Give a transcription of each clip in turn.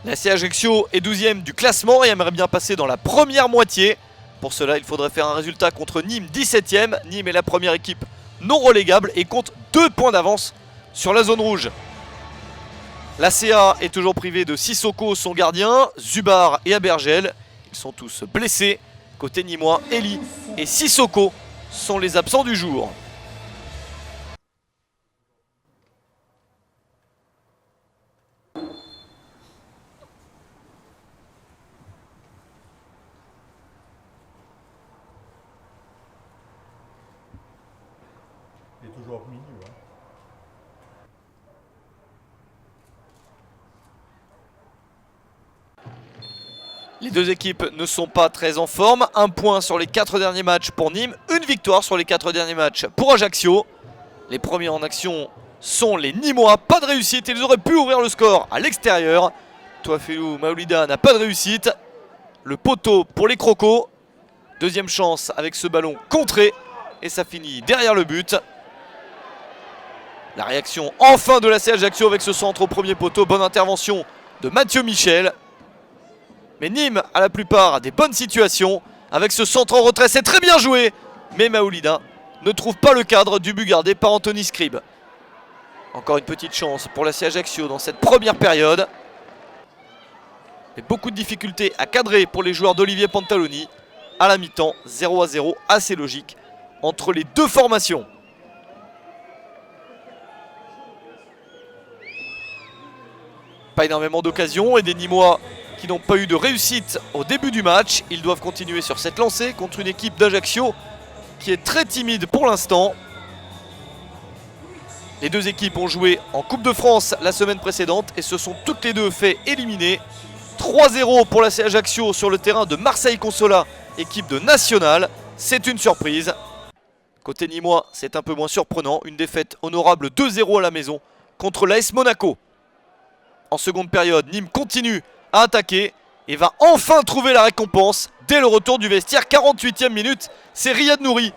L'AC Ajaccio est 12e du classement et aimerait bien passer dans la première moitié. Pour cela, il faudrait faire un résultat contre Nîmes 17e. Nîmes est la première équipe non relégable et compte 2 points d'avance sur la zone rouge. L'ACA est toujours privé de Sissoko, son gardien, Zubar et Abergel. Ils sont tous blessés. Côté nîmois, Eli et Sissoko sont les absents du jour. Il est toujours au milieu. Hein. Les deux équipes ne sont pas très en forme. 1 point sur les 4 derniers matchs pour Nîmes. Une victoire sur les 4 derniers matchs pour Ajaccio. Les premiers en action sont les Nîmois. Pas de réussite. Ils auraient pu ouvrir le score à l'extérieur. Touafelou Maoulida n'a pas de réussite. Le poteau pour les Crocos. Deuxième chance avec ce ballon contré. Et ça finit derrière le but. La réaction enfin de l'AC Ajaccio avec ce centre au premier poteau. Bonne intervention de Mathieu Michel. Mais Nîmes a la plupart des bonnes situations. Avec ce centre en retrait, c'est très bien joué. Mais Maoulida ne trouve pas le cadre du but gardé par Anthony Scribe. Encore une petite chance pour l'AC Ajaccio dans cette première période. Mais beaucoup de difficultés à cadrer pour les joueurs d'Olivier Pantaloni. À la mi-temps, 0-0, assez logique entre les deux formations. Pas énormément d'occasions et des Nîmois qui n'ont pas eu de réussite au début du match. Ils doivent continuer sur cette lancée contre une équipe d'Ajaccio qui est très timide pour l'instant. Les deux équipes ont joué en Coupe de France la semaine précédente et se sont toutes les deux fait éliminer. 3-0 pour l'AC Ajaccio sur le terrain de Marseille Consola, équipe de National. C'est une surprise. Côté Nîmois, c'est un peu moins surprenant. Une défaite honorable 2-0 à la maison contre l'AS Monaco. En seconde période, Nîmes continue à attaquer et va enfin trouver la récompense dès le retour du vestiaire. 48e minute, c'est Riyad Nouri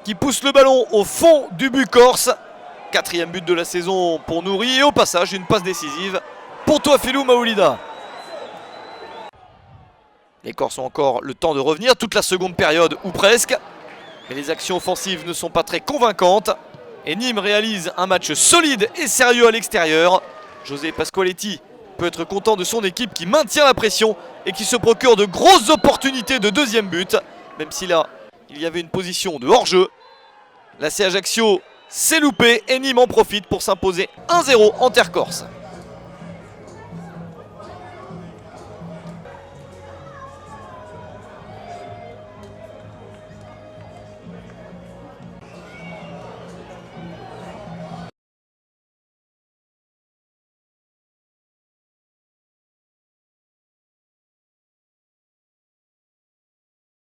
qui pousse le ballon au fond du but corse. 4e but de la saison pour Nouri et au passage une passe décisive pour Touafelou Maoulida. Les Corses ont encore le temps de revenir, toute la seconde période ou presque. Mais les actions offensives ne sont pas très convaincantes. Et Nîmes réalise un match solide et sérieux à l'extérieur. José Pasqualetti peut être content de son équipe qui maintient la pression et qui se procure de grosses opportunités de deuxième but. Même si là, il y avait une position de hors-jeu. L'AC Ajaccio s'est loupé et Nîmes en profite pour s'imposer 1-0 en terre corse.